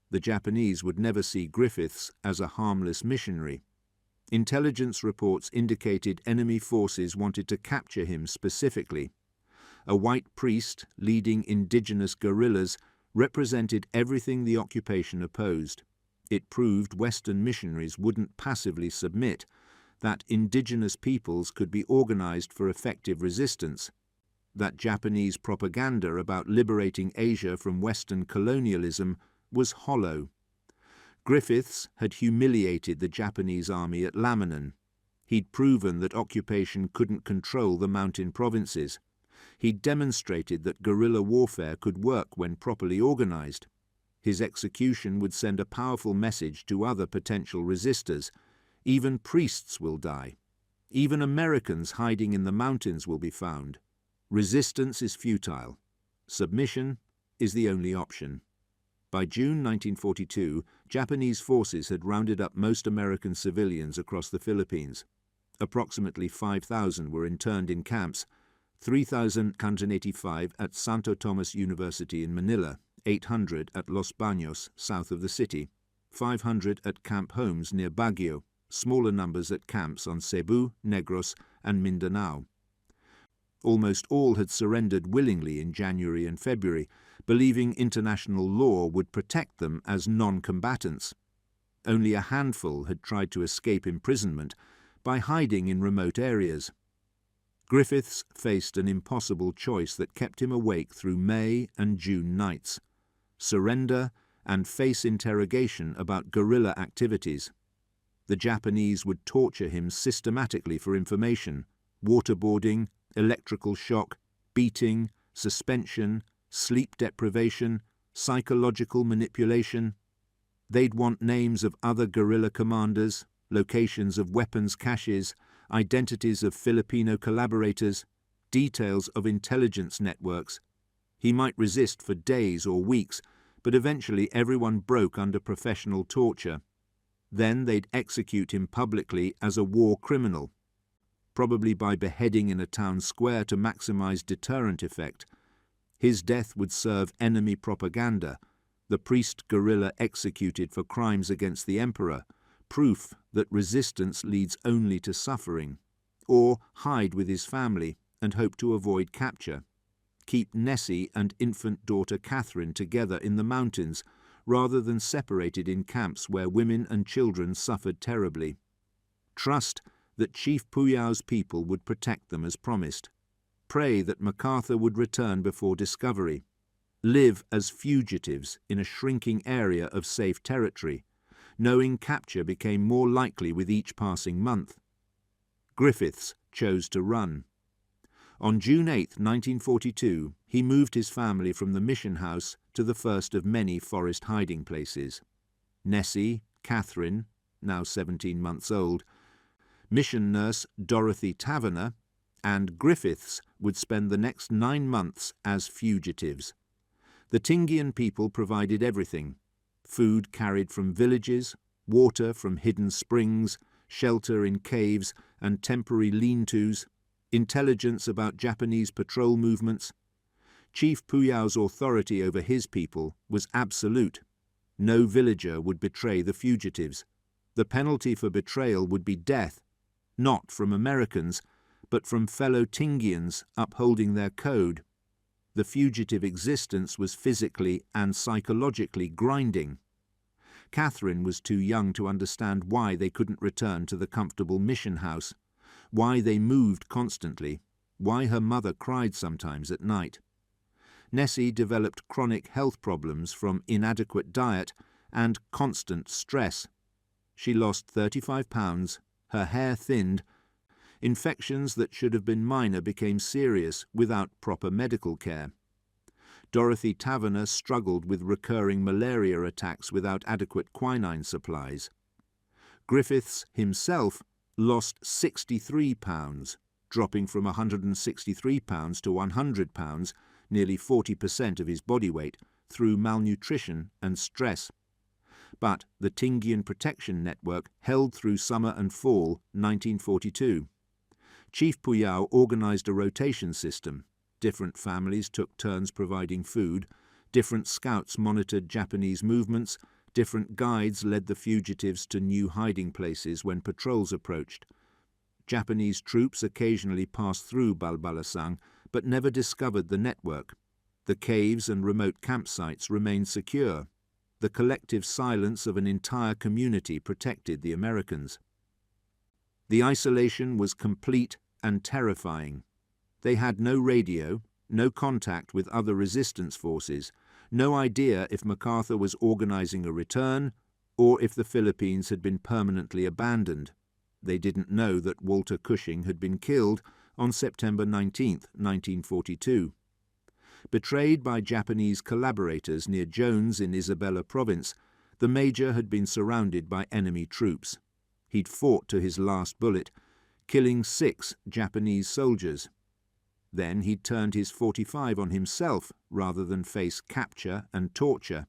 The Japanese would never see Griffiths as a harmless missionary. Intelligence reports indicated enemy forces wanted to capture him specifically. A white priest leading indigenous guerrillas represented everything the occupation opposed. It proved Western missionaries wouldn't passively submit, that indigenous peoples could be organized for effective resistance, that Japanese propaganda about liberating Asia from Western colonialism was hollow. Griffiths had humiliated the Japanese army at Lamanan. He'd proven that occupation couldn't control the mountain provinces. He'd demonstrated that guerrilla warfare could work when properly organized. His execution would send a powerful message to other potential resistors. Even priests will die. Even Americans hiding in the mountains will be found. Resistance is futile. Submission is the only option. By June 1942, Japanese forces had rounded up most American civilians across the Philippines. Approximately 5,000 were interned in camps, 3,185 at Santo Tomas University in Manila, 800 at Los Baños, south of the city, 500 at camp homes near Baguio, smaller numbers at camps on Cebu, Negros, and Mindanao. Almost all had surrendered willingly in January and February, believing international law would protect them as non-combatants. Only a handful had tried to escape imprisonment by hiding in remote areas. Griffiths faced an impossible choice that kept him awake through May and June nights: surrender and face interrogation about guerrilla activities. The Japanese would torture him systematically for information: waterboarding, electrical shock, beating, suspension, sleep deprivation, psychological manipulation. They'd want names of other guerrilla commanders, locations of weapons caches, identities of Filipino collaborators, details of intelligence networks. He might resist for days or weeks, but eventually everyone broke under professional torture. Then they'd execute him publicly as a war criminal, probably by beheading in a town square to maximize deterrent effect. His death would serve enemy propaganda, the priest guerrilla executed for crimes against the emperor, proof that resistance leads only to suffering, or hide with his family and hope to avoid capture. Keep Nessie and infant daughter Catherine together in the mountains, rather than separated in camps where women and children suffered terribly. Trust that Chief Puyao's people would protect them as promised. Pray that MacArthur would return before discovery. Live as fugitives in a shrinking area of safe territory, knowing capture became more likely with each passing month. Griffiths chose to run. On June 8, 1942, he moved his family from the mission house to the first of many forest hiding places. Nessie, Catherine, now 17 months old, mission nurse Dorothy Taverner, and Griffiths would spend the next 9 months as fugitives. The Tingian people provided everything: food carried from villages, water from hidden springs, shelter in caves and temporary lean-tos, intelligence about Japanese patrol movements. Chief Puyao's authority over his people was absolute. No villager would betray the fugitives. The penalty for betrayal would be death, not from Americans, but from fellow Tingians upholding their code. The fugitive existence was physically and psychologically grinding. Catherine was too young to understand why they couldn't return to the comfortable mission house, why they moved constantly, why her mother cried sometimes at night. Nessie developed chronic health problems from inadequate diet and constant stress. She lost 35 pounds, her hair thinned. Infections that should have been minor became serious without proper medical care. Dorothy Taverner struggled with recurring malaria attacks without adequate quinine supplies. Griffiths himself lost 63 pounds, dropping from 163 pounds to 100 pounds, nearly 40% of his body weight, through malnutrition and stress. But the Tingian Protection Network held through summer and fall 1942. Chief Puyao organized a rotation system. Different families took turns providing food, different scouts monitored Japanese movements, different guides led the fugitives to new hiding places when patrols approached. Japanese troops occasionally passed through Balbalasang, but never discovered the network. The caves and remote campsites remained secure. The collective silence of an entire community protected the Americans. The isolation was complete and terrifying. They had no radio, no contact with other resistance forces, no idea if MacArthur was organizing a return or if the Philippines had been permanently abandoned. They didn't know that Walter Cushing had been killed on September 19, 1942. Betrayed by Japanese collaborators near Jones in Isabela Province, the major had been surrounded by enemy troops. He'd fought to his last bullet, killing 6 Japanese soldiers. Then he'd turned his .45 on himself rather than face capture and torture.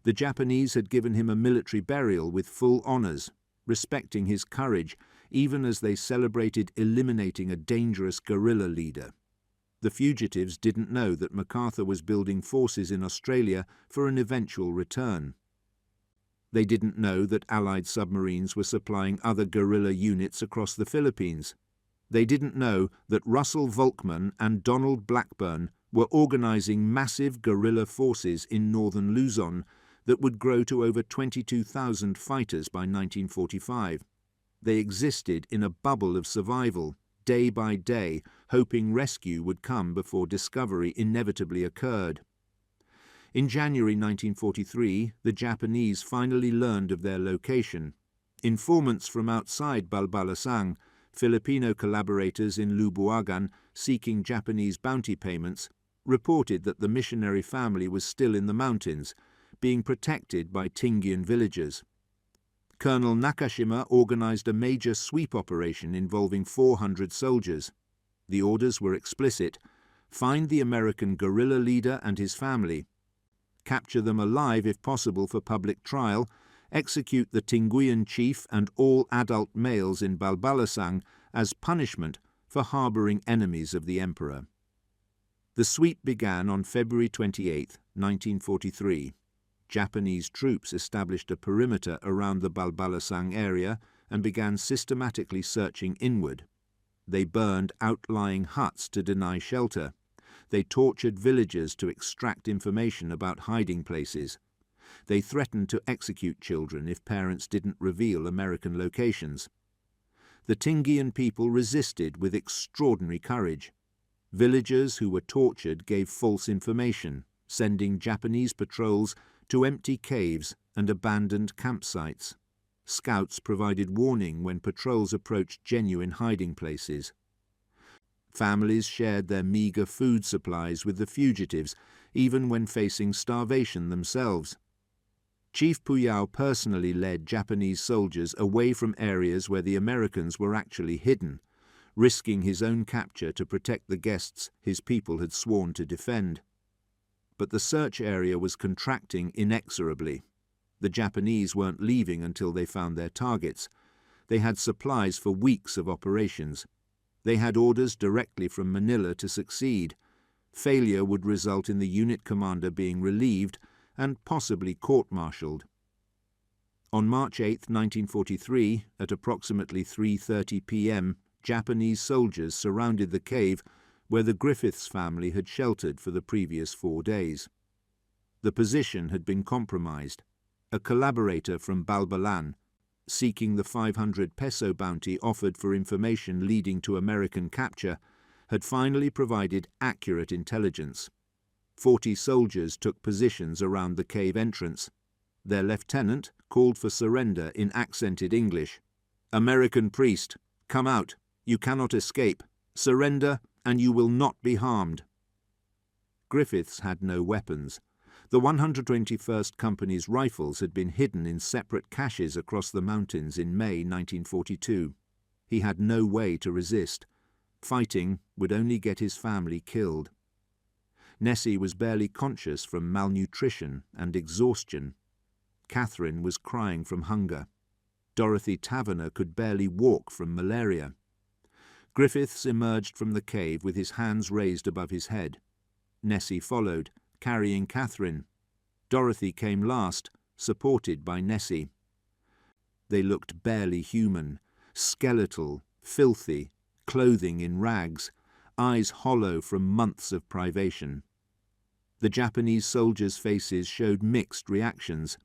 The Japanese had given him a military burial with full honours, respecting his courage even as they celebrated eliminating a dangerous guerrilla leader. The fugitives didn't know that MacArthur was building forces in Australia for an eventual return. They didn't know that Allied submarines were supplying other guerrilla units across the Philippines. They didn't know that Russell Volkmann and Donald Blackburn were organizing massive guerrilla forces in northern Luzon that would grow to over 22,000 fighters by 1945. They existed in a bubble of survival, day by day, hoping rescue would come before discovery inevitably occurred. In January 1943, the Japanese finally learned of their location. Informants from outside Balbalasang, Filipino collaborators in Lubuagan seeking Japanese bounty payments, reported that the missionary family was still in the mountains, being protected by Tingian villagers. Colonel Nakashima organized a major sweep operation involving 400 soldiers. The orders were explicit: find the American guerrilla leader and his family, capture them alive if possible for public trial, execute the Tinguian chief and all adult males in Balbalasang as punishment for harbouring enemies of the emperor. The sweep began on February 28, 1943. Japanese troops established a perimeter around the Balbalasang area and began systematically searching inward. They burned outlying huts to deny shelter. They tortured villagers to extract information about hiding places. They threatened to execute children if parents didn't reveal American locations. The Tingian people resisted with extraordinary courage. Villagers who were tortured gave false information, sending Japanese patrols to empty caves and abandoned campsites. Scouts provided warning when patrols approached genuine hiding places. Families shared their meagre food supplies with the fugitives, even when facing starvation themselves. Chief Puyao personally led Japanese soldiers away from areas where the Americans were actually hidden, risking his own capture to protect the guests his people had sworn to defend. But the search area was contracting inexorably. The Japanese weren't leaving until they found their targets. They had supplies for weeks of operations. They had orders directly from Manila to succeed. Failure would result in the unit commander being relieved and possibly court-martialed. On March 8, 1943, at approximately 3:30 p.m., Japanese soldiers surrounded the cave where the Griffiths family had sheltered for the previous 4 days. The position had been compromised. A collaborator from Balbalan, seeking the 500 peso bounty offered for information leading to American capture, had finally provided accurate intelligence. 40 soldiers took positions around the cave entrance. Their lieutenant called for surrender in accented English. "American priest, come out. You cannot escape. Surrender, and you will not be harmed." Griffiths had no weapons. The 121st Company's rifles had been hidden in separate caches across the mountains in May 1942. He had no way to resist. Fighting would only get his family killed. Nessie was barely conscious from malnutrition and exhaustion. Catherine was crying from hunger. Dorothy Taverner could barely walk from malaria. Griffiths emerged from the cave with his hands raised above his head. Nessie followed, carrying Catherine. Dorothy came last, supported by Nessie. They looked barely human, skeletal, filthy, clothing in rags, eyes hollow from months of privation. The Japanese soldiers' faces showed mixed reactions.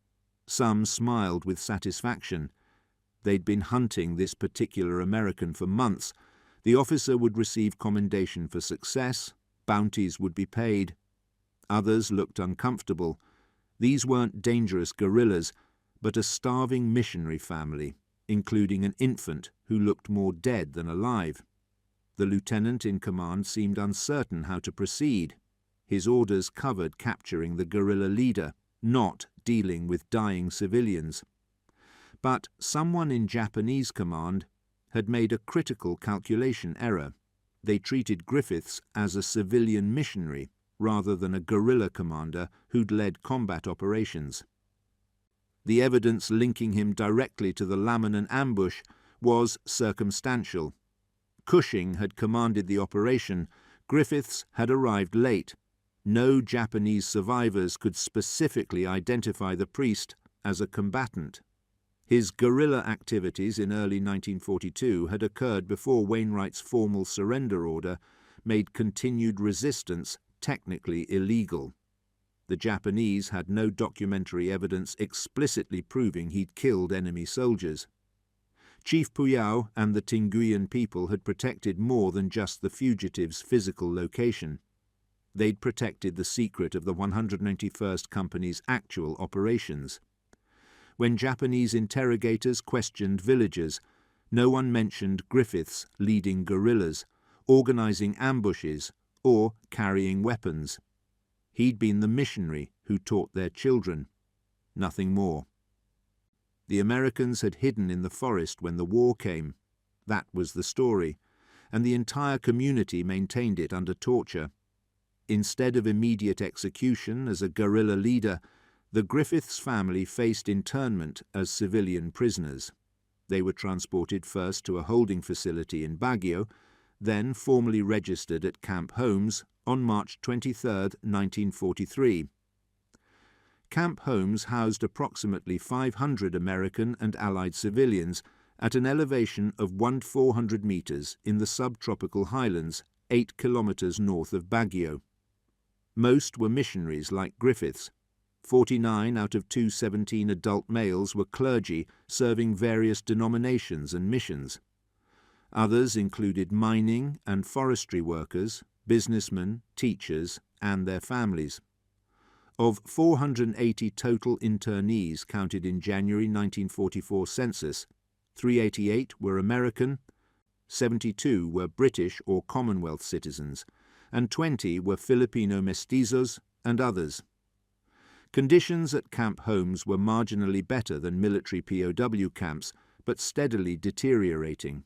Some smiled with satisfaction. They'd been hunting this particular American for months. The officer would receive commendation for success. Bounties would be paid. Others looked uncomfortable. These weren't dangerous guerrillas, but a starving missionary family, including an infant who looked more dead than alive. The lieutenant in command seemed uncertain how to proceed. His orders covered capturing the guerrilla leader, not dealing with dying civilians. But someone in Japanese command had made a critical calculation error. They treated Griffiths as a civilian missionary rather than a guerrilla commander who'd led combat operations. The evidence linking him directly to the Lamanan ambush was circumstantial. Cushing had commanded the operation. Griffiths had arrived late. No Japanese survivors could specifically identify the priest as a combatant. His guerrilla activities in early 1942 had occurred before Wainwright's formal surrender order made continued resistance technically illegal. The Japanese had no documentary evidence explicitly proving he'd killed enemy soldiers. Chief Puyao and the Tinguian people had protected more than just the fugitive's physical location. They'd protected the secret of the 191st Company's actual operations. When Japanese interrogators questioned villagers, no one mentioned Griffiths leading guerrillas, organizing ambushes, or carrying weapons. He'd been the missionary who taught their children. Nothing more. The Americans had hidden in the forest when the war came. That was the story, and the entire community maintained it under torture. Instead of immediate execution as a guerrilla leader, the Griffiths family faced internment as civilian prisoners. They were transported first to a holding facility in Baguio, then formally registered at Camp Holmes on March 23, 1943. Camp Holmes housed approximately 500 American and Allied civilians at an elevation of 1,400 meters in the subtropical highlands, 8 kilometers north of Baguio. Most were missionaries like Griffiths. 49 out of 217 adult males were clergy serving various denominations and missions. Others included mining and forestry workers, businessmen, teachers, and their families. Of 480 total internees counted in January 1944 census, 388 were American, 72 were British or Commonwealth citizens, and 20 were Filipino mestizos and others. Conditions at Camp Holmes were marginally better than military POW camps, but steadily deteriorating.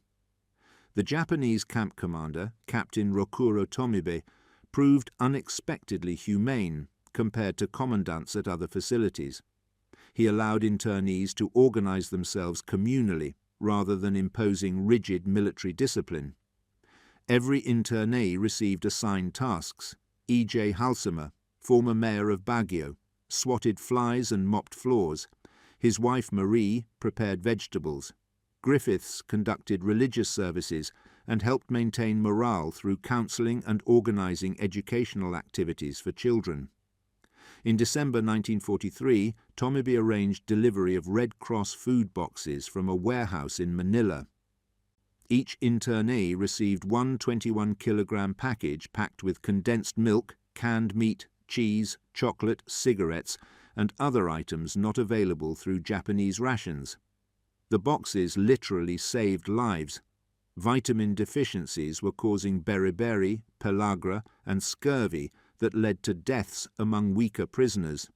The Japanese camp commander, Captain Rokuro Tomibe, proved unexpectedly humane compared to commandants at other facilities. He allowed internees to organize themselves communally rather than imposing rigid military discipline. Every internee received assigned tasks. E.J. Halsemer, former mayor of Baguio, swatted flies and mopped floors. His wife Marie prepared vegetables. Griffiths conducted religious services and helped maintain morale through counseling and organizing educational activities for children. In December 1943, Tomibe arranged delivery of Red Cross food boxes from a warehouse in Manila. Each internee received one 21-kilogram package packed with condensed milk, canned meat, cheese, chocolate, cigarettes, and other items not available through Japanese rations. The boxes literally saved lives. Vitamin deficiencies were causing beriberi, pellagra, and scurvy that led to deaths among weaker prisoners.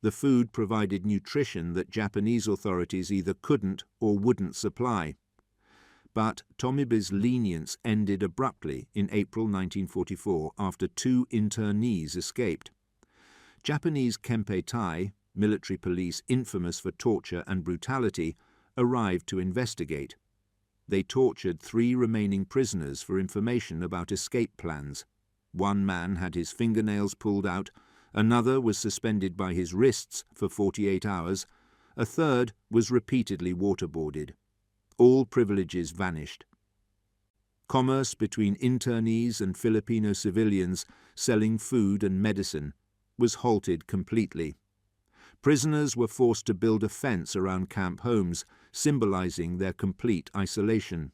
The food provided nutrition that Japanese authorities either couldn't or wouldn't supply. But Tomibe's lenience ended abruptly in April 1944 after 2 internees escaped. Japanese Kempeitai, military police infamous for torture and brutality, arrived to investigate. They tortured 3 remaining prisoners for information about escape plans. 1 man had his fingernails pulled out, another was suspended by his wrists for 48 hours, a third was repeatedly waterboarded. All privileges vanished. Commerce between internees and Filipino civilians selling food and medicine was halted completely. Prisoners were forced to build a fence around camp homes, symbolizing their complete isolation.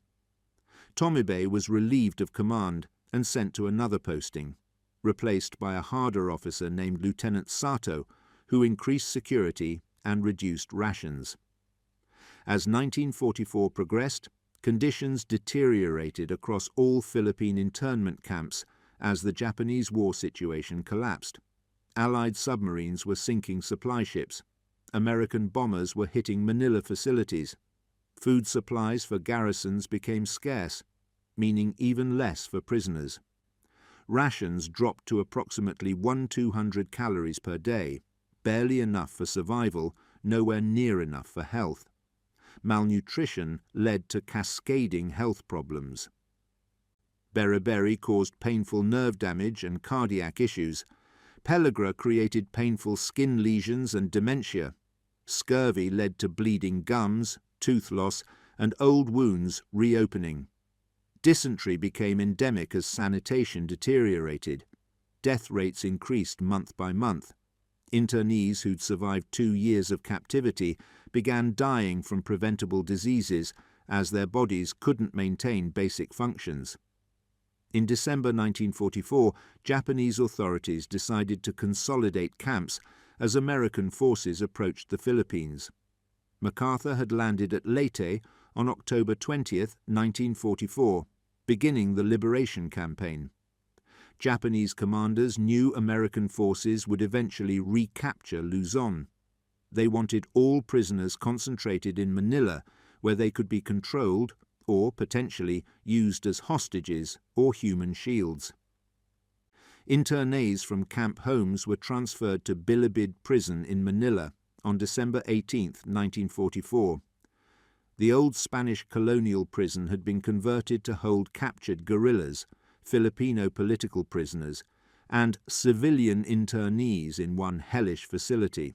Tomibe was relieved of command and sent to another posting, replaced by a harder officer named Lieutenant Sato, who increased security and reduced rations. As 1944 progressed, conditions deteriorated across all Philippine internment camps as the Japanese war situation collapsed. Allied submarines were sinking supply ships. American bombers were hitting Manila facilities. Food supplies for garrisons became scarce, meaning even less for prisoners. Rations dropped to approximately 1,200 calories per day, barely enough for survival, nowhere near enough for health. Malnutrition led to cascading health problems. Beriberi caused painful nerve damage and cardiac issues. Pellagra created painful skin lesions and dementia. Scurvy led to bleeding gums, tooth loss, and old wounds reopening. Dysentery became endemic as sanitation deteriorated. Death rates increased month by month. Internees who'd survived 2 years of captivity began dying from preventable diseases as their bodies couldn't maintain basic functions. In December 1944, Japanese authorities decided to consolidate camps as American forces approached the Philippines. MacArthur had landed at Leyte on October 20, 1944, beginning the liberation campaign. Japanese commanders knew American forces would eventually recapture Luzon. They wanted all prisoners concentrated in Manila, where they could be controlled or potentially used as hostages or human shields. Internees from camp homes were transferred to Bilibid prison in Manila on December 18, 1944. The old Spanish colonial prison had been converted to hold captured guerrillas, Filipino political prisoners, and civilian internees in one hellish facility.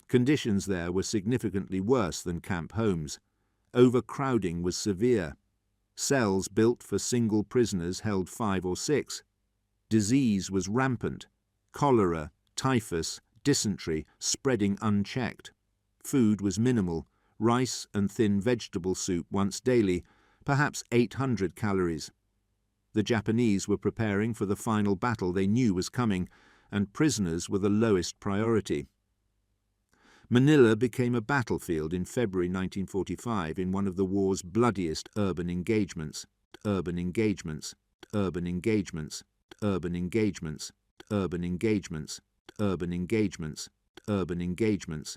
Conditions there were significantly worse than camp homes. Overcrowding was severe. Cells built for single prisoners held 5 or 6. Disease was rampant. Cholera, typhus, dysentery spreading unchecked. Food was minimal. Rice and thin vegetable soup once daily, perhaps 800 calories. The Japanese were preparing for the final battle they knew was coming, and prisoners were the lowest priority. Manila became a battlefield in February 1945 in one of the war's bloodiest urban engagements. Urban engagements, urban engagements, urban engagements, urban engagements, urban engagements, urban engagements.